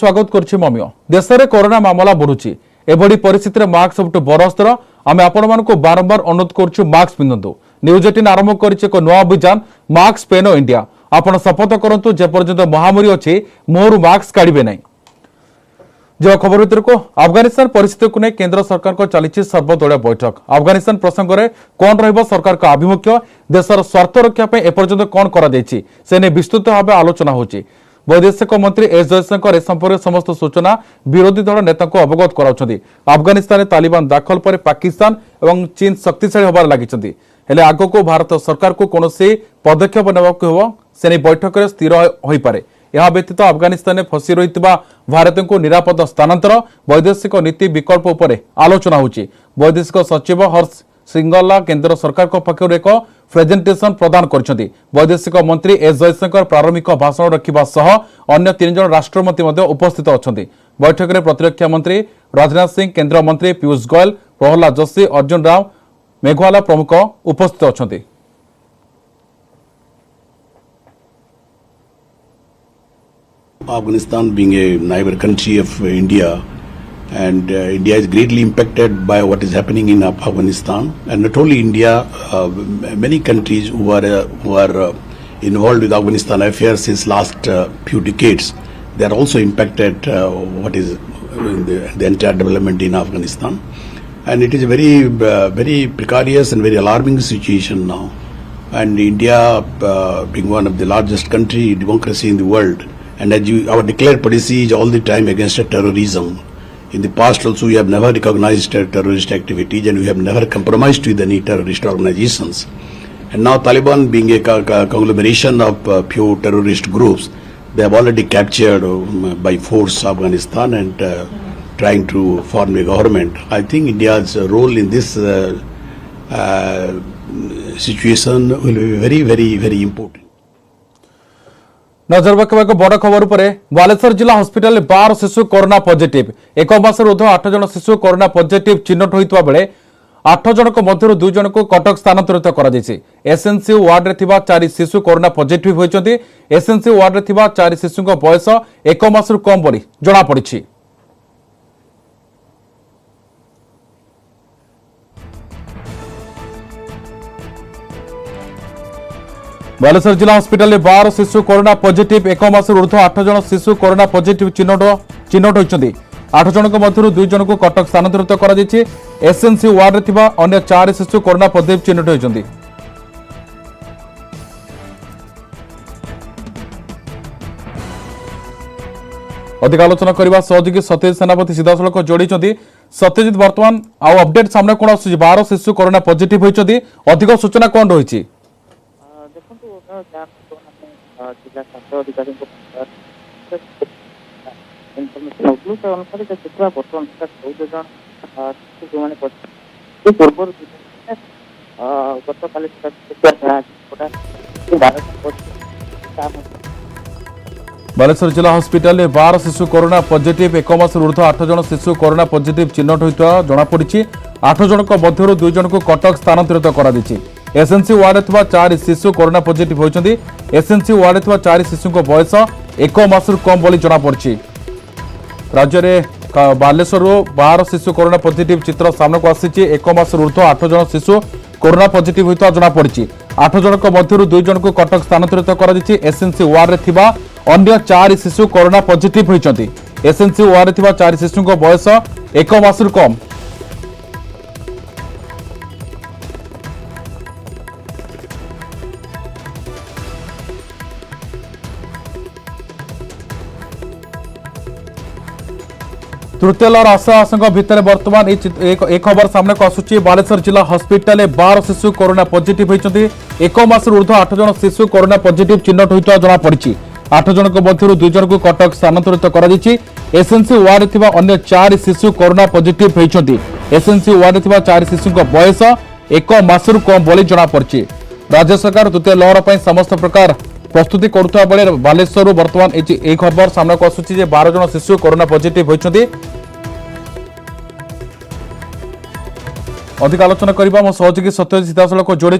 स्वागत करुछि ममियो देश में कोरोना मामला बढ़ुछि एभली परिस्थिति में मास्क सबुठ बड़ अस्त्र आम आपण मानक बारंबार अनुरोध करुछु मास्क पिंधतु न्यूज 18 आरंभ करिछि एक नया अभियान मास्क पेनो इंडिया आपण शपथ करंतु जे पर्यंत महामारी अछि मोहरु मास्क काढिबे नै। जो खबर भितर को अफगानिस्तान परिस्थिति को नहीं केंद्र सरकार को चली सर्वदलीय बैठक अफगानिस्तान प्रसंग में कौन रहिबो सरकार का आभिमुख्य देशर स्वार्थ रक्षा एपर्यंत कौन करा जायछि से ने विस्तृत भाव आलोचना होछि। वैदेशिक मंत्री एस जयशंकर ए संपर्क समस्त सूचना विरोधी दल नेता को अवगत कराउछन्ति। अफगानिस्तान तालिबान दाखल पर पाकिस्तान और चीन शक्तिशाली होबार लागिछन्ति हेले आगो को भारत सरकार को कोनोसी पदक्षेप नेबाक हो से नै बैठक में स्थिर होई पारे। यह व्यतीत अफगानिस्तान में फसी रही भारत को निरापद स्थानांतर वैदेशिक नीति विकल्प उपर आलोचना होची। वैदेशिक सचिव हर्ष श्रृंगला केंद्र सरकार पक्षर एक प्रेजेंटेशन प्रदान करछन्ति। वैदेशिक मंत्री एस जयशंकर प्रारंभिक भाषण रखिबा सह अन्य 3 जन राष्ट्रमंत्री उपस्थित अछन्ति। बैठक में प्रतिरक्षा मंत्री राजनाथ सिंह, केंद्र मंत्री पीयूष गोयल, प्रहलाद जोशी, अर्जुन राम मेघवाला प्रमुख उपस्थित अछन्ति। Afghanistan being a neighbor country of India, and India is greatly impacted by what is happening in Afghanistan, and not only India, many countries who are involved with Afghanistan affairs since last few decades, they are also impacted what is the entire development in Afghanistan, and it is a very precarious and very alarming situation now. And India being one of the largest democracy in the world, and as our declared policy is all the time against terrorism. In the past also we have never recognized terrorist activities, and we have never compromised with any terrorist organizations. And now Taliban being a conglomeration of few terrorist groups, they have already captured by force Afghanistan and trying to form a government. I think India's role in this situation will be very important. नजर रखा एक बड़ खबर पर बालेश्वर जिला hospital 12 शिशु corona positive एक मास ऊर्ध्व 8 जन शिशु कोरोना पॉजिटिव चिन्हट होता बेले 8 जन मध्य 2 जन को कटक स्थानांतरित कर एसएनसी वार्ड रे 4 शिशु कोरोना पॉजिटिव होती। एसएनसी वार्ड रे 4 शिशु बयस 1 मास कम बोली जना पड़ी। बालेश्वर जिला हॉस्पिटल 12 शिशु कोरोना पॉजिटिव एक मास ऊर्ध्व 8 जन शिशु कोरोना पॉजिटिव चिन्हट होती। 8 जन मध्य 2 जन को कटक स्थानांतरित कर एसएनसी वार्ड रे अन्य 4 शिशु कोरोना पॉजिटिव चिन्हट होती। अधिक आलोचना करने सहयोगी सत्यजित सेनापति सीधासख जोड़ी सत्यजित बर्तमान आउ अपडेट सामने कौन आस 12 शिशु कोरोना पॉजिटिव होती अधिक सूचना कौन रही? जिला स्वास्थ्य अधिकारी अनुसार देखा बर्तमान 14 जन शिशु जो पूर्व बालेश्वर जिला हॉस्पिटल 12 शिशु कोरोना पॉजिटिव एक मास ऊर्ध्व 8 जन शिशु कोरोना पॉजिटिव चिन्हट होता जमापड़ी। 8 जन मध्य 2 जन को कटक स्थानांतरित कर एसएनसी वार्ड रे 4 शिशु कोरोना पॉजिटिव होती। एसएनसी वार्ड रे 4 शिशु बयस 1 मास कम बोली जमापड़ी। राज्य में बालेश्वर 12 शिशु कोरोना पॉजिटिव चित्र सामने को आसी। 1 मास ऊर्ध्व 8 जन शिशु कोरोना पॉजिटिव होता जमापड़ी। 8 जन मध्य 2 जन को कटक स्थानांतरित कर एसएनसी वार्ड रे अन्य 4 शिशु कोरोना पॉजिटिव होती। एसएनसी वार्ड रे 4 शिशु बयस 1 मास कम। तृतीय लहर आशंका भितर बर्तमान एक खबर सामने को आसुची। बालेश्वर जिला हॉस्पिटल 12 शिशु कोरोना पॉजिटिव होती। 1 मास ऊर्ध्व 8 जन शिशु कोरोना पॉजिटिव चिन्हट होता जमापड़ी। 8 जन मध्य 2 जन को कटक स्थानांतरित कर एसएनसी वार्ड रे अन्य 4 शिशु कोरोना पॉजिटिव होती। एसएनसी वार्ड रे 4 शिशु बयस 1 मास कम बोली जमापड़ी। राज्य सरकार तृतीय लहर पर समस्त प्रकार प्रस्तुति करुवा बेले बालेश्वर बर्तमान एक खबर सामने को आसुची 12 जन शिशु कोरोना पॉजिटिव होती। अधिक आलोचना करबा मो सहयोगी सत्यजित सीधासख जोड़ी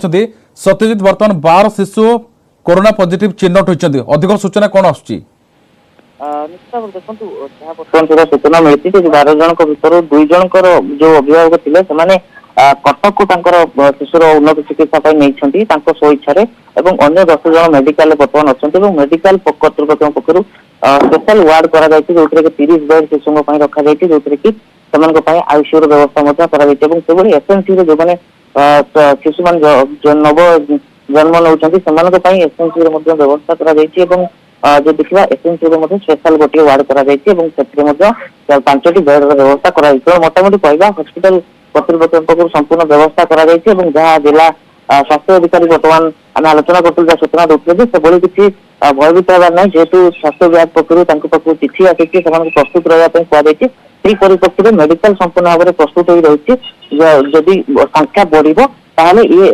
सत्यजित बर्तमान 12 शिशु कोरोना पॉजिटिव चिन्हट होती अधिक सूचना कौन आसुची? ନିଶ୍ଚିତ ଭାବରେ ଦେଖନ୍ତୁ ଯାହା ବର୍ତ୍ତମାନ ସୁଦ୍ଧା ସୂଚନା ମିଳିଛି ଯେ 12 ଜଣଙ୍କ ଭିତରୁ 2 ଜଣଙ୍କର ଯୋଉ ଅଭିଭାବକ ଥିଲେ ସେମାନେ କଟକକୁ ତାଙ୍କର ଶିଶୁର ଉନ୍ନତ ଚିକିତ୍ସା ପାଇଁ ନେଇଛନ୍ତି ତାଙ୍କ ସ୍ୱଇଚ୍ଛାରେ ଏବଂ ଅନ୍ୟ 10 ଜଣ ମେଡିକାଲରେ ବର୍ତ୍ତମାନ ଅଛନ୍ତି ଏବଂ ମେଡିକାଲ କର୍ତ୍ତୃପକ୍ଷଙ୍କ ପକ୍ଷରୁ ସ୍ପେଶାଲ ୱାର୍ଡ କରାଯାଇଛି ଯୋଉଥିରେ କି 30 ବେଡ୍ ଶିଶୁଙ୍କ ପାଇଁ ରଖାଯାଇଛି ଯୋଉଥିରେ କି ସେମାନଙ୍କ ପାଇଁ ଆଇସିୟୁ ର ବ୍ୟବସ୍ଥା ମଧ୍ୟ କରାଯାଇଛି ଏବଂ ସେଭଳି ଏସଏନସିରେ ଯୋଉମାନେ ଶିଶୁମାନେ ନବ ଜନ୍ମ ନେଉଛନ୍ତି ସେମାନଙ୍କ ପାଇଁ ଏସଏନସିରେ ମଧ୍ୟ ବ୍ୟବସ୍ଥା କରାଯାଇଛି ଏବଂ जो देखा एसएनसी स्पेशल गोटे वार्ड कर 5टी बेड व्यवस्था कर मोटामोटी कहवा हस्पिटाल कर्तृपक्ष संपूर्ण व्यवस्था कर जहाँ जिला स्वास्थ्य अधिकारी बर्तमान आम आलोचना कर सूचना दूसरे से किसी भयभीत हबार ना जेहेतु स्वास्थ्य विभाग पक्ष चिठी आसी प्रस्तुत रही कहुई परिप्रेक्षी में मेडिकल संपूर्ण भाव में प्रस्तुत हो रही जदि संख्या बढ़ ये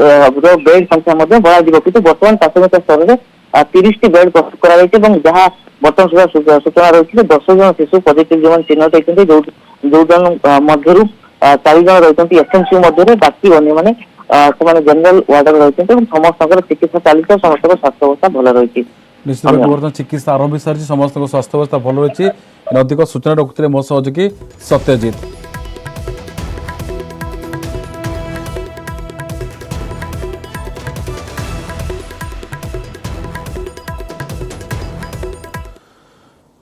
बेड संख्या बढ़ा कि बर्तमान प्राथमिक स्तर में 30टी बेड प्रस्तुत कर जहाँ बर्तमान सुधा सूचना रही 10 जन शिशु पॉजिटिव जो चिन्हित होती जो जन मध्य 4 जन रही एसएमसी मध्य बाकी अन्य जनरल वार्ड रही समस्त चिकित्सा चलती समस्त स्वास्थ्य अवस्था भल रही निश्चित बर्तमान चिकित्सा आरंभ हो सारी समस्त स्वास्थ्य अवस्था भल रही अधिक सूचना रखुते मो सहयोगी सत्यजित।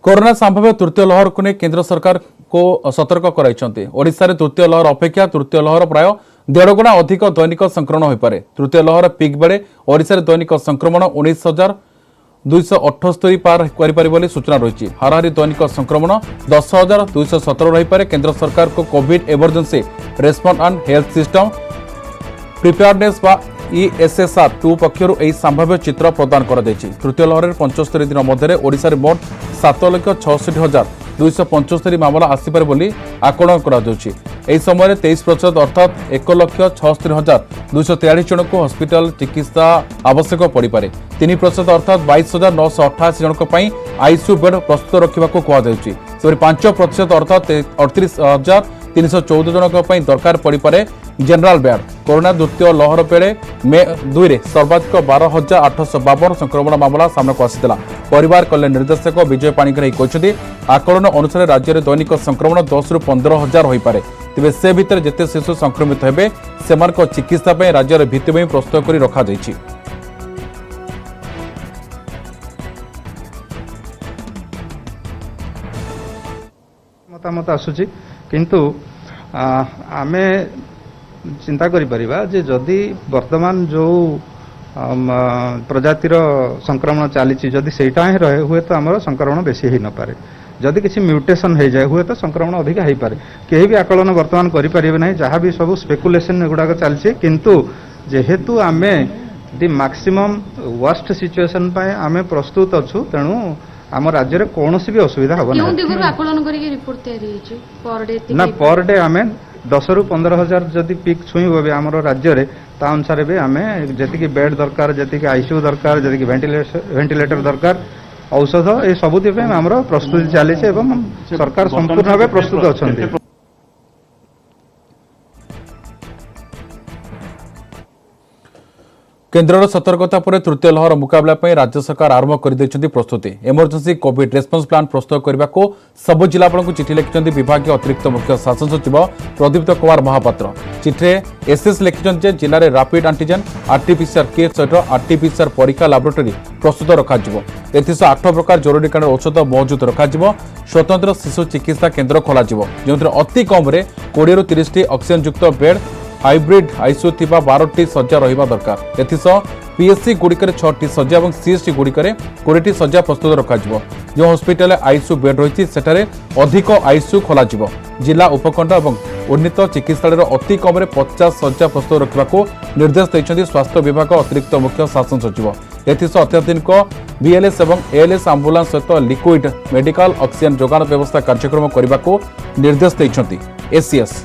कोरोना संभाव्य तृतीय लहर को नहीं केंद्र सरकार को सतर्क कराई ओडिशा रे तृतीय लहर अपेक्षा तृतीय लहर प्राय 1.5 गुणा अधिक दैनिक संक्रमण हो पारे। तृतीय लहर पिक बेले ओडिशा रे दैनिक संक्रमण 19,278 पार कर सूचना रही। हाराहारी दैनिक संक्रमण 10,217 रही पारे। केंद्र सरकार को Covid emergency response and health system preparedness ESSR 2 पक्षर यह संभाव्य चित्र प्रदान कर तृतीय लहर 75 दिन मध्य ओडिशा रे मोट 7,66,275 मामला आसपारे बोली आकलन कर समय 23% अर्थात 1,76,243 जन को हॉस्पिटल चिकित्सा आवश्यक पड़ पारे। 3% अर्थात 22,988 जन आईसीयू बेड प्रस्तुत रखा कहु 5% अर्थात 38,314 जन दरकार पड़ पारे जनरल बेड। कोरोना द्वितीय लहर बेले मे 2 रे सर्वाधिक 12,852 संक्रमण मामला सामना को आसीला। परिवार कल्याण निर्देशक विजय पाणिग्राही कहते आकलन अनुसार राज्य में दैनिक संक्रमण 10 ରୁ 15,000 हो पारे। तेज से भितर जिते शिशु संक्रमित हेबे सेमानक चिकित्सा पे राज्य में भित्तिभूमि प्रस्तुत कर रखा जायछि। मतामत आसुची किंतु आमे चिंता करि परिबा जे जदि वर्तमान जो प्रजातिर संक्रमण चली जदि सेटा ही रहे हुए तो आमर संक्रमण बेसी ही न पारे। जदि किसी म्यूटेशन हो जाए हुए तो संक्रमण अधिक हो पारे। कहीं भी आकलन वर्तमान करें ना जहाँ भी सब स्पेकुलेशन गुड़ाक चलती किंतु जेहेतु आमे दि मैक्सिमम वर्स्ट सिचुएशन आमे प्रस्तुत अच्छु तेणु आम राज्य में कौन भी असुविधा हम ना पर डे आम 10 ରୁ 15,000 जदि पिक छुईब भी आम राज्य में ता अनुसार भी आम जी बेड दरकार जी आईसीयू दरकार जी वेंटिलेटर दरकार औषध ये सबुति आम प्रस्तुति चली सरकार संपूर्ण भाव प्रस्तुत अच्छा। केन्द्र सतर्कता पर तृतीय लहर मुकाबला राज्य सरकार आरंभ कर प्रस्तुति। इमरजेंसी कोविड रेस्पॉन्स प्लान प्रस्तुत करने को सबु जिलापाल को चिठी लिखिं विभाग अतिरिक्त मुख्य शासन सचिव प्रदीप्त कुमार महापात्र। चिठी एसएस लिखिं जिले में रैपिड एंटीजन आरटीपीसीआर किट सहित आरटीपीसीआर परीक्षा लैबोरेटरी प्रस्तुत रखा। 8 प्रकार जरूरीकालीन औषध मौजूद रखा। स्वतंत्र शिशु चिकित्सा केन्द्र खोल जो अति कम 20 ରୁ 30 ऑक्सीजन युक्त बेड हाइब्रिड आईसीयू 12टी शज्या रहा दरकार। एथिसह पीएससी गुड़िकर 6टी शज्या और सीएससी गुड़िकर 20टी शज्या प्रस्तुत रखा। जो हॉस्पिटल आईसीयू बेड रही सेठारे अधिक आईसीयू खोल। जिला उपखंड और उन्नीत चिकित्सालय अति कम 50 शज्या प्रस्तुत रखा निर्देश देते स्वास्थ्य विभाग अतिरिक्त मुख्य शासन सचिव। एथिसह अत्याधुनिक बीएलएस और एएलएस आंबुलांस सहित लिक्विड मेडिकल ऑक्सीजन जोगाण व्यवस्था कार्यक्रम करने को निर्देश देते एसीएस।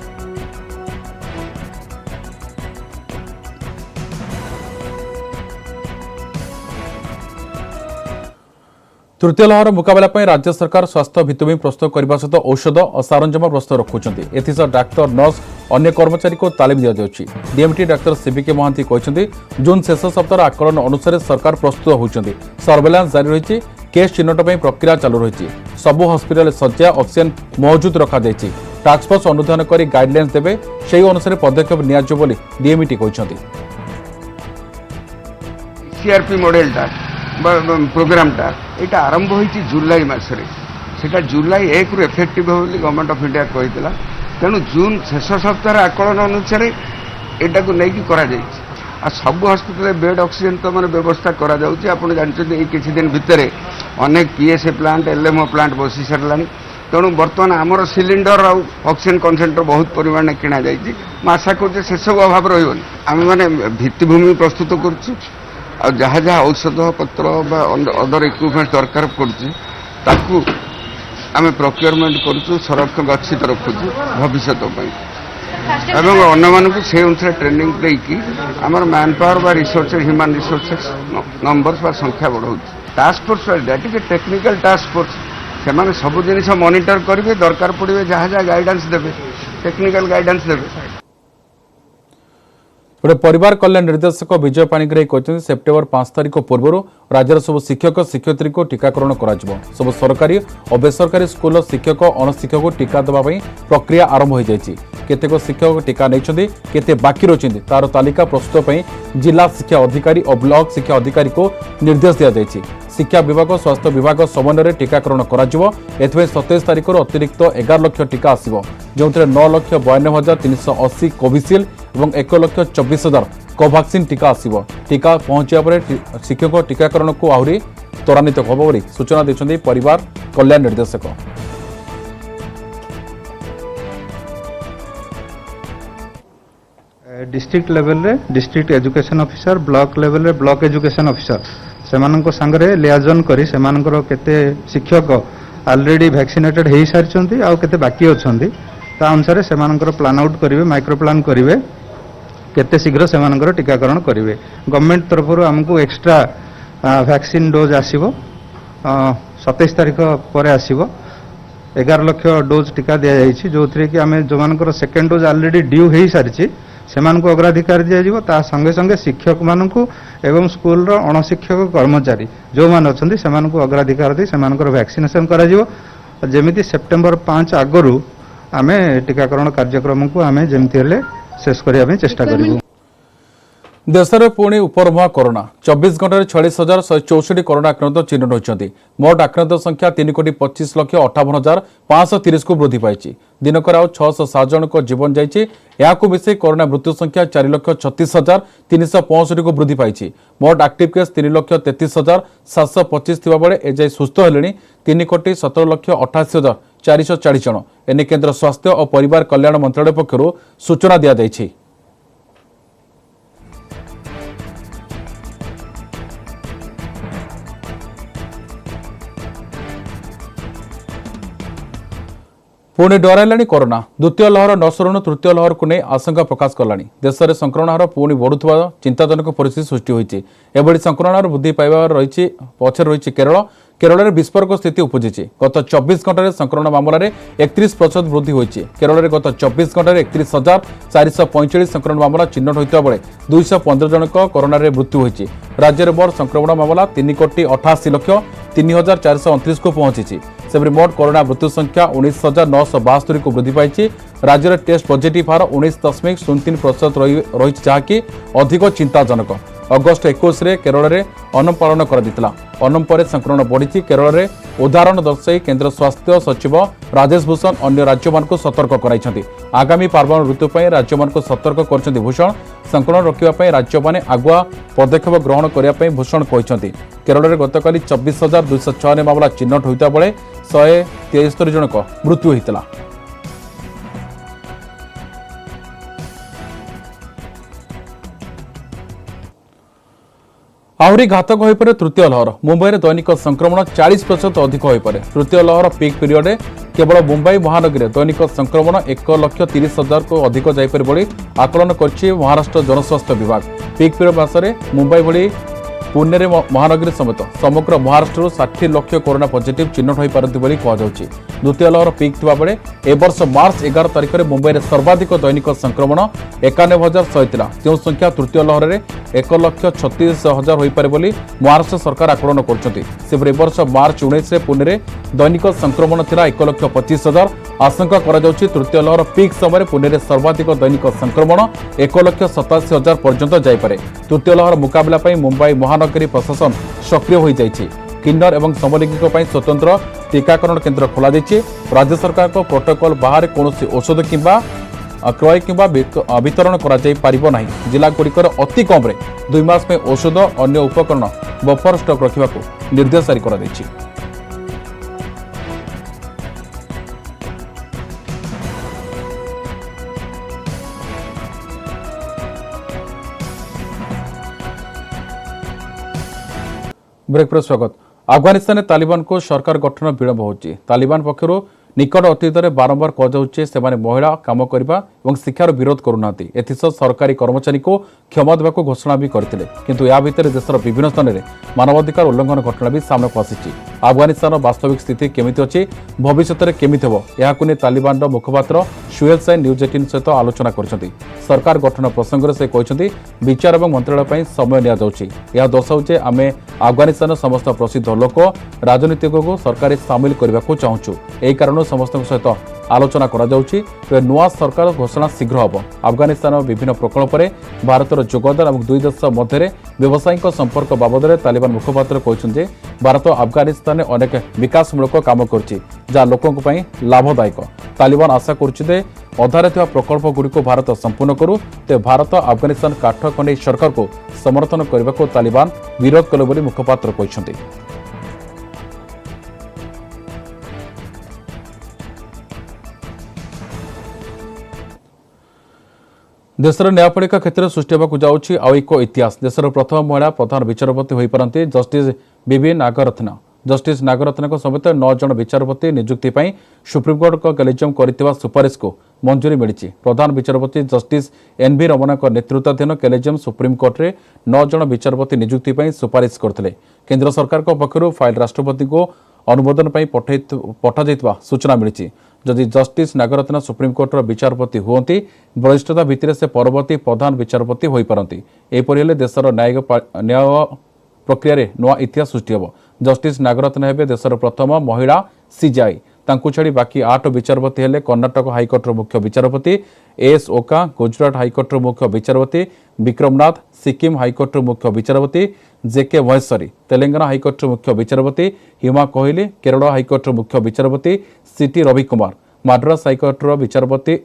तृतीय लहर मुकाबला राज्य सरकार स्वास्थ्य भित्तिभूमि प्रस्तुत करने सहित औषध और सरंजाम प्रस्तुत रखुंट। एथिसह डाक्तर नर्स अन्य कर्मचारी को तालीम दि जाउछि। डीएमटी डाक्तर सीबीके महांती कहते जून शेष सप्ताह आकलन अनुसार सरकार प्रस्तुत होती। सर्वेलांस जारी रही केस चिन्हट पर प्रक्रिया चालू रही सबु हस्पिटाल शଯ୍या ऑक्सीजन मौजूद रखा टास्कफोर्स अनुधान कर गाइडलाइंस देवे से अनुसार पदक्षेप नियाजिबो डीएमईटी कहते सीआरपी मॉडेलटा प्रोग्रामटा यहाँ आरंभ होती जुलाई मसरे सेटा जुलाई 1 रु इफेक्टिव हो गवर्नमेंट ऑफ इंडिया कही तेणु जून शेष सप्ताह आकलन अनुसार यहाँ को लेकिन सब हस्पिटाल बेड ऑक्सीजन तो मैंने व्यवस्था करा जाउची आपण जानते किसी दिन भितर अनेक पीएसए प्लांट एलएमओ प्लांट बसी सारा तेणु बर्तमान आमर सिलिंडर और ऑक्सीजन कन्सेंट्रेटर बहुत परिमाण में किणा जाइए आशा करुचे से सब अभाव रही आम मैंने भित्तिभूमि प्रस्तुत करुँ जहाँ जहाँ औषध पत्र अदर इक्विपमेंट दरकार पड़ू आम प्रोक्योरमेंट करुँ संरक्षण गच्छित रखुचु भविष्य एवं अन्य मानक से अनुसार ट्रेनिंग देकी आमर मैन पावर बा रिसोर्स ह्यूमन रिसोर्सेस नंबर्स बा संख्या बढ़ाऊ task force that is a technical task force से सब जिन मॉनिटर करेंगे दरकार पड़े जहाँ जहाँ गाइडेंस देवे टेक्निकल गाइडेंस देवे गोटे परिवार कल्याण निर्देशक विजय पाणिग्राही कहते सेप्टेम्बर 5 तारिख पूर्व राज्यर सब शिक्षक शिक्षयित्री को टीकाकरण सब सरकारी और बेसरकारी स्कूल शिक्षक अणशिक्षक को टीका देवाई प्रक्रिया आरंभ हो जाएगी केतेक शिक्षक टीका नहीं केते बाकी रही तार तालिका प्रस्तुत पर जिला शिक्षा अधिकारी और ब्लॉक शिक्षा अधिकारी को निर्देश दि जाएगी शिक्षा विभाग स्वास्थ्य विभाग समन्वय टीकाकरण कर 27 तारिख अतिरिक्त 11 लाख टीका आसो जो 9,92,380 कोविशील्ड और 1,24,000 कोवैक्सीन टीका आसो टीका पहुंचा पर शिक्षक टीकाकरण को आहरी त्वरान्वित हम बोली सूचना देते परिवार कल्याण निर्देशक डिस्ट्रिक्ट लेवल रे district education officer block level रे ब्लॉक एजुकेशन ऑफिसर सेमाननको संगरे लियाजन करी सेमानकर केते शिक्षक ऑलरेडी वैक्सीनेटेड हो सारी आउ केते बाकी अछंती ता अनुसार सेमानकर प्लान आउट करिवे माइक्रो प्लान करिवे केते शीघ्र सेमानकर टीकाकरण करिवे गवर्नमेंट तरफ हमको एक्स्ट्रा वैक्सीन डोज आसीबो 27 तारिख पर आसीबो 11 लाख डोज टीका दिया जाइछि जो थरे कि आमे जो मानकर सेकंड डोज ऑलरेडी ड्यू हो सारी सेमाननको अग्राधिकार दिया ता संगे संगे शिक्षक माननको एवं स्कूल रो अणशिक्षक कर्मचारी जो मान अछंती सेमाननको अग्राधिकार दे सेमानकर वैक्सीनेशन करा जिवो जेमिति सेप्टेम्बर 5 आगरु आमे टीकाकरण कार्यक्रम को आमे जेमिति हेले शेष करिया पे चेष्टा करिवो देश में पुणी उपरमुआ कोरोना 24 घंटे 46,164 कोरोना आक्रांत चिन्हित होती मोट आक्रांत संख्या 3,25,58,530 को वृद्धि पाई दिनकर आउ 607 जन को जीवन जाइए मिसे कोरोना मृत्यु संख्या 4,36,365 को वृद्धि पाई मोट एक्टिव केस 3,33,725 बेले एजाई सुस्थ हेले 3,17,88,440 जन एने केन्द्र स्वास्थ्य और परिवार कल्याण मंत्रालय पक्षर सूचना दी जाइए। पुणे डराइलाणी कोरोना द्वितीय लहर न सरणु तृतीय लहर को नहीं आशंका प्रकाश कलानी देश में संक्रमण हार पुणी बढ़ुवा चिंताजनक परिस्थिति सृष्टि होती एभली संक्रमण हार वृद्धि पाइबा रही पछे रही केरल में विस्फोरक स्थिति उपजी गत 24 घंटे संक्रमण मामलें 31% वृद्धि होती केरल में गत 24 घंटे 31,445 संक्रमण मामला चिन्हट होता बेले 215 जनक कोरोना मृत्यु होती राज्य में मोट संक्रमण मामला 3,88,03,429 को पहुंची सेपरी मोट कोरोना मृत्यु संख्या 19,972 को वृद्धि पाई राज्य में टेस्ट पॉजिटिव हार 19.03% रही जहाँकि अधिक चिंताजनक अगस्ट 21 रे केरल में ओणम पालन कर ओणम पर संक्रमण बढ़ी केरल में उदाहरण दर्शाई केन्द्र स्वास्थ्य सचिव राजेश भूषण अन्य राज्य मान सतर्क कराई आगामी पार्वण ऋतु पर राज्य मान सतर्क कर भूषण संक्रमण रोकने राज्य मैंने आगुआ पदक्षेप ग्रहण करने भूषण कहते केरल में गतकाली 24,296 मामला चिन्हट होता बेले 173 जनक मृत्यु होता। आहरी घातक हो पारे तृतीय लहर मुंबई में दैनिक संक्रमण 40% अधिक हो पारे तृतीय लहर पीक पीरियड केवल मुंबई महानगरी में दैनिक संक्रमण 1,30,000 को अधिक जापर आकलन कर महाराष्ट्र जनस्वास्थ्य विभाग पीक पीरियड मास मुंबई भली पुणे रे महानगरी समेत समग्र महाराष्ट्र 60 लाख कोरोना पॉजिटिव चिन्हट हो पारती कहुच्छी। द्वितीय लहर पिक थिबा बेले ए वर्ष मार्च 11 तारिख में मुंबई में सर्वाधिक दैनिक संक्रमण 91,100 थिला। जो संख्या तृतीय लहर में 1,36,000 हो पारे बोली महाराष्ट्र सरकार आकलन करछंती। सेपरि वर्ष मार्च 19 में पुणे में दैनिक संक्रमण थिला 1,25,000। आशंका करा जाउछि तृतीय लहर पिक समय पुणे में सर्वाधिक दैनिक संक्रमण 1,87,000 पर्यंत जाइपारे। तृतीय लहर मुकाबला पई मुंबई महानगरी प्रशासन सक्रिय हो जाइछि। किन्नर एवं समलिंगिक पई स्वतंत्र टीकाकरण केन्द्र खोला जाइछि। राज्य सरकार को प्रोटोकॉल बाहर कौनसी औषध किंबा क्रय किंबा वितरण करा जाई पारिबो नाही। जिला गुड़िकर अति कम रे 2 मास में औषध अन्य उपकरण बफर स्टॉक रखिबाकू निर्देश जारी करा दैछि। ब्रेक पर स्वागत। अफगानिस्तान तालिबान को सरकार गठन विलंब होची। तालिबान पक्षर निकट अतीत में बारंबार कहुचे से महिला काम करने और शिक्षार विरोध करूना। एथिसह सरकारी कर्मचारी को क्षमा देवा घोषणा भी करते, किंतु या भितर देशर विभिन्न स्थान में मानवाधिकार उल्लंघन घटना भी सामना को आसी। अफगानिस्तान वास्तविक स्थिति केमिति अछि, भविष्य में केमिति हेबो याकु ने तालिबान मुखपात्र सुहेल साइन न्यूज 18 सहित आलोचना करछन्ति। सरकार गठन प्रसंग में से कहते विचार और मंत्रालय समय निया जाउछि। यह दर्शाउछे आमे अफगानिस्तान समस्त प्रसिद्ध लोक राजनीतिक को सरकार सामिल करने को चाहूँ। यही कारण समस्त सहित आलोचना करा जाउछि। नुआ सरकार घोषणा शीघ्र हम। अफगानिस्तान विभिन्न प्रकल्प में भारतर योगदान और दुई देश मध्य व्यावसायिक संपर्क बाबद में तालिबान मुखपात्र कहते भारत अफगानिस्तान अनेक विकासमूलक काम करछि जहाँ लोकों लाभदायक। तालिबान आशा कर अधारे प्रकल्प गुड़िक भारत संपूर्ण करू। तो भारत अफगानिस्तान काठ खंडे सरकार को समर्थन करने को तालिबान विरोध कले बोली मुखपात्र कहते। देशर न्यायपालिका क्षेत्र में सृष्टि होगा जाऊँगी आउ एक इतिहास। देशर प्रथम महिला प्रधान विचारपति हो पारती जस्टिस बीवी नागरत्न। जस्टिस नागरत्न समेत 9 जन विचारपति नियुक्ति पर सुप्रीमकोर्ट कलेजियम कर सुपारिश को मंजूरी मिली। प्रधान विचारपति जस्टिस एनवी रमना नेतृत्वाधीन कलेजियम सुप्रीमकोर्ट में 9 जन विचारपति नियुक्ति पर सुपारिश करते। केन्द्र सरकार पक्षर फाइल राष्ट्रपति को अनुमोदन पठा सूचना मिली। जदि जस्टिस नागरत्न सुप्रीमकोर्टर विचारपति हुंती वरिष्ठता भित्तिरे से परवर्ती प्रधान विचारपति हो पारती। एपरि हेले देशर न्याय प्रक्रिया रे नुआ इतिहास सृष्टि होब। जस्टिस नागरत्न हेबे देशर प्रथम महिला सीजेआई। तांकु छाड़ी बाकी 8 विचारपति हेले कर्णाटक हाईकोर्टर मुख्य विचारपति एस ओका, गुजरात हाईकोर्टर मुख्य विचारपति विक्रमनाथ, सिक्किम हाईकोर्टर मुख्य विचारपति जेके महेश्वरी, तेलंगाना हाईकोर्टर मुख्य विचारपति हिमा कोहली, केरल हाईकोर्टर मुख्य विचारपति सीटी रविकुमार, मद्रास हाईकोर्टर विचारपति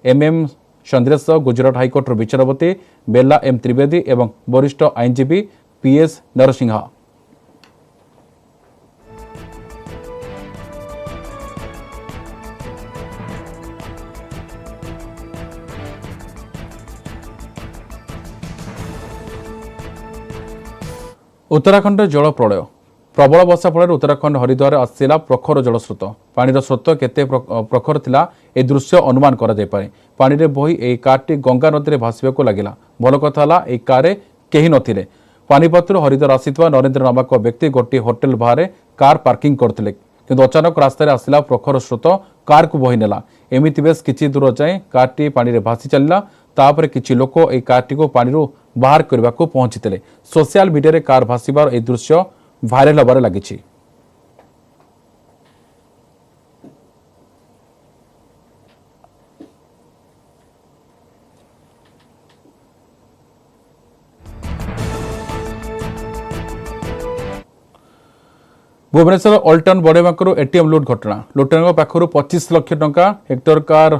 एम चंद्रेश, गुजरात हाईकोर्टर विचारपति बेला एम त्रिवेदी एवं वरिष्ठ आईनजीवी पीएस नरसिंहा। उत्तराखंड जल प्रलय। प्रबल वर्षा फल उत्तराखंड हरिद्वार आसला प्रखर जलस्रोत। पानी स्रोत केते प्रखर थिला ए दृश्य अनुमान करा जाय पारे। पानी रे बही ए कारटी गंगा नदी में भासवाक लगिला। भल कथा ला ए कारे केही नथिले। पानीपत हरिद्वार आसीथवा नरेंद्र नामक व्यक्ति गोटे होटेल बाहर कार पार्किंग करथिले, किंतु अचानक रास्तार आसला प्रखर स्रोत कार को बही नेला। एमिति बेस किछि दूर जाए कारटी पानी रे भासी चलला। तापर किछि लोक ए कारटी को पानी बाहर करने को पहुंची। सोशल मीडिया रे कार भासीबार ए दृश्य भाइराल होबार लागिछि। भुवनेश्वर अल्टन बड़ेबांकर एटीएम लुट घटना। लुटेरा पाखर 25 लाख टंका हेक्टर कार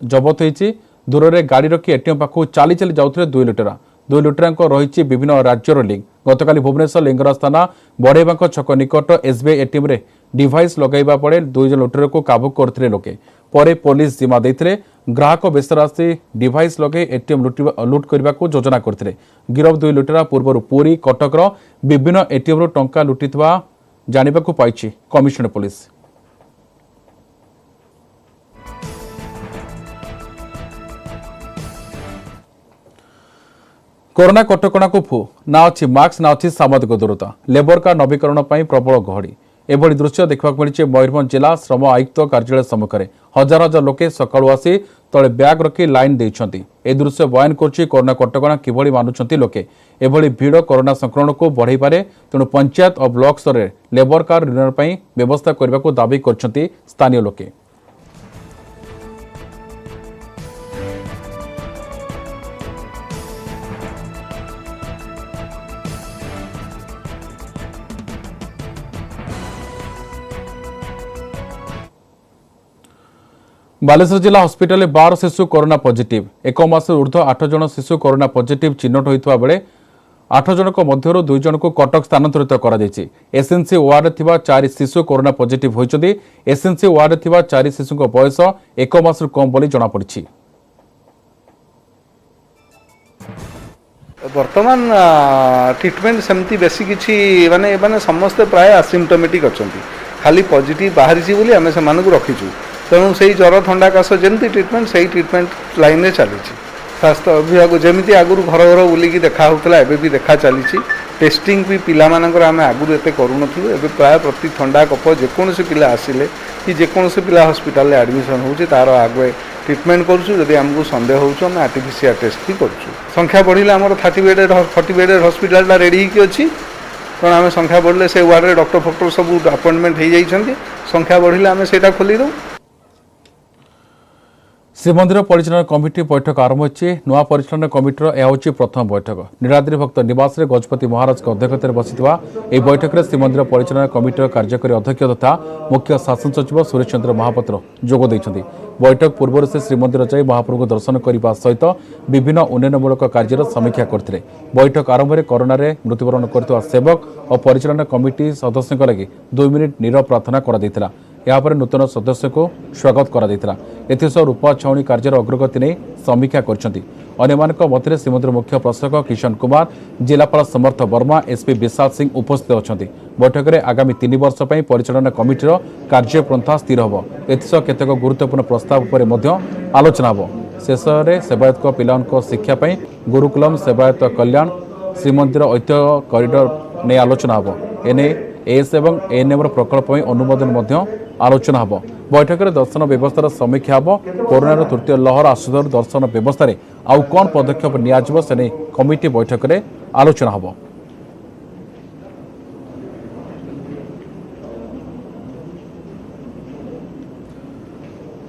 जबत होती। दूर में गाड़ी रखी एटीएम पाखु चली चली जाऊे 2 लुटेरा। 2 लुटेरा रही विभिन्न राज्यर लिंक। गतकाली भुवनेश्वर लिंगराज थाना बड़ेबांक छक निकट एसबीआई एटीएम रे डिवाइस लगाइबा पड़े 2 जन लुटेरा को काबू करते लोके। परे पुलिस जिम्मा देते ग्राहक बेसर आसी डिवाइस लगे एटीएम लुट करने को योजना करते। गिरफ 2 लुटेरा पूर्व पुरी कटकर विभिन्न एटीएम टंका लुटिथिबा जानिबाकु पाइछि कमिशनर पुलिस। कोरोना कटकणा को फु ना अच्छी मास्क ना अच्छी सामाजिक दूरता लेबर कार्ड नवीकरण पर प्रबल गहड़ी एभली दृश्य देखा मिली मयूरभंज जिला श्रम आयुक्त कार्यालय सम्मुखें हजार हजार लोके सकाळु आसी तले ब्याग रखी लाइन देइछंती ए दृश्य बयान करछि कोरोना कटकणा किभली मानुछंती लोके एभली भीड़ कोरोना संक्रमण को बढ़ाई पारे तेणु पंचायत और ब्लॉक स्तर में लेबर कार्ड रिन्यूअल ପାଇଁ व्यवस्था करने को दाबी करछंती स्थानीय लोके। बालेश्वर जिला हॉस्पिटल 12 शिशु कोरोना पॉजिटिव एक मास ऊर्ध्व 8 जन शिशु कोरोना पॉजिटिव चिन्हट होता बेले 8 जन मध्य 2 जन को कटक स्थानांतरित कर एसएनसी वार्ड थिबा 4 शिशु कोरोना पॉजिटिव होइछथि। एसएनसी वार्ड थिबा 4 शिशु बयस 1 मास कम बोली जना पड़छि। वर्तमान ट्रिटमेंट सेमती बेसी किछि माने माने समस्त प्राय असिम्प्टोमेटिक अछंती खाली पॉजिटिव बाहरी बोली आमे से मानकु रखिछु तेणु से ज्वर थंडा काश जमी ट्रिटमेंट से ट्रिटमेंट लाइन में चली स्वास्थ्य विभाग जमी आगुरी घर घर बुलिकी देखा होता एवं भी देखा चली टेस्टिंग भी पिलामानकर आम आगुरी एत करूँ प्राय प्रति थंडा कफ जेकोसी पिला आसिले कि जेकोसी पिला हॉस्पिटल एडमिशन होची तार आगे ट्रिटमेंट करुँ आमको सन्देह होम आर्टिफिशियल टेस्ट भी करुँ संख्या बढ़िले आम 30 बेडेड हॉस्पिटल रेडी होगी अच्छी कारण आम संख्या बढ़ले से वार्ड डॉक्टर फक्टर सब अपॉइंटमेंट हो जाइए संख्या बढ़िले आम से खोली दू। श्रीमंदिर परिचालन कमिटी बैठक आरंभ होती नुआ परिचालन कमिटर यह हूँ प्रथम बैठक नीलाद्री भक्त निवास में गजपति महाराज अध्यक्षत बसिथिबा यह बैठक में श्रीमंदिर परिचालन कमिटर कार्यकारी अध्यक्ष तथा मुख्य शासन सचिव सुरेश चंद्र महापात्र जोग देइछन्ति। बैठक पूर्व से श्रीमंदिर जाई महाप्रभु दर्शन करने सहित विभिन्न उन्नयनमूलक कार्यर समीक्षा करथिले। बैठक आरंभ में कोरोना रे मृत्युवरण करथिबा सेवक और परिचालन कमिटी सदस्यों लगी 2 मिनिट नीरव प्रार्थना करा यापर नूतन सदस्य को स्वागत करा एसह रूपा छाउणी कार्यर अग्रगति नहीं समीक्षा कर श्रीमंदिर मुख्य प्रशासक किशन कुमार जिलापाल समर्थ वर्मा एसपी विशाल सिंह उपस्थित अच्छा। बैठक में आगामी 3 वर्ष पर परिचालन कमिटर कार्यपंथा स्थिर होब एसह केतेक गुरुत्वपूर्ण प्रस्ताव पर आलोचना होब। शेष में सेवायत पिला शिक्षा गुरुकुलम सेवायत कल्याण श्रीमंदिर ऐतिह्य कॉरिडोर नहीं आलोचना होब एने एस एवं एएनएम प्रकल्प अनुमोदन आलोचना होब। बैठक में दर्शन व्यवस्थार समीक्षा होब। कोरोना तृतीय लहर आसुधार दर्शन व्यवस्था आउ कौन पदक्षेप नियाजिबो से कमिटी बैठक में आलोचना होब।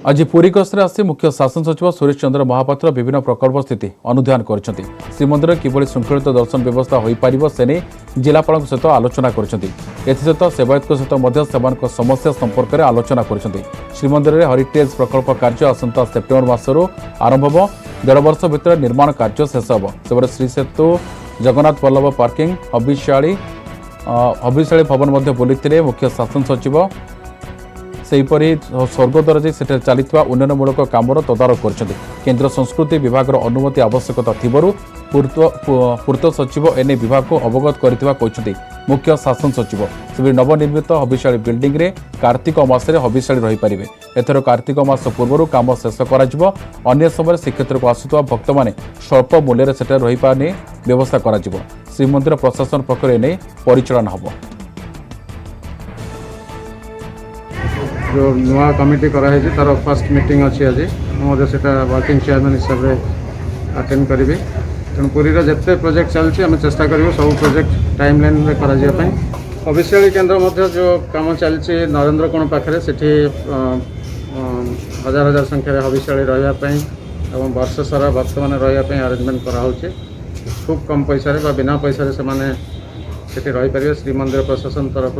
आज पुरी गस्तर आसी मुख्य शासन सचिव सुरेश चंद्र महापात्र विभिन्न प्रकल्प स्थिति अनुध्यान करछन्ति। श्रीमंदिर किभली श्रृंखलित दर्शन व्यवस्था होई पारिबो सेने जिलापाल सहित आलोचना करछन्ति। एथिसहित सेवायत सहित मध्य सेवानक समस्या संपर्क में आलोचना करछन्ति। श्रीमंदिर में हेरिटेज प्रकल्प कार्य आसंता सेप्टेम्बर मासरू आरंभ होब 1.5 वर्ष भितर निर्माण कार्य शेष होब। सेबरे श्री सेतु जगन्नाथ वल्लभ पार्किंग हबिशाली भवन मध्य बुलिथिले मुख्य शासन सचिव सेहीपरि स्वर्गद्वार जी सेठ चली उन्नयनमूलक कामर तदारख कर केन्द्र संस्कृति विभाग अनुमति आवश्यकता थिबारु पूर्त सचिव एने विभाग को अवगत कर मुख्य शासन सचिव से नवनिर्मित हबिशाली बिल्डिंग रे कार्तिक मासरे हबिशाली रही पारिबे। एथर कार्तिक मास पूर्व काम शेष कर अन्य समय श्रीक्षेत्र को आसुवा भक्त मैंने स्वल्प मूल्य सेठ रही पाने व्यवस्था कर श्रीमंदिर प्रशासन पक्ष ने परिचालन होब। जो नुआ कमिटी कराई तार फर्स्ट मीटिंग अच्छी आज मुझे से वर्किंग चेयरमैन हिसाब से अटेंड करी तेणु पुरी जिते प्रोजेक्ट चलती आम चेष्टा करूँ सब प्रोजेक्ट टाइम लाइन में कराई। हबिशाली केन्द्र मध्य जो काम चलती नरेंद्र कोण पाखे से हजार हजार संख्यार हबिशाली रही वर्ष सारा भक्त मैंने रही अरेंजमेंट कराऊे खूब कम पैसा बिना पैसा से रही पारे। श्रीमंदिर प्रशासन तरफ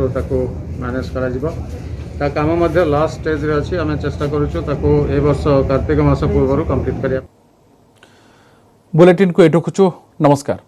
मैनेज कर काम लास्ट स्टेज रे अच्छी आम चेष्टा करूँ ए वर्ष कार्तिक मास पूर्व कंप्लीट करिया। बुलेटिन को एटुकुछु नमस्कार।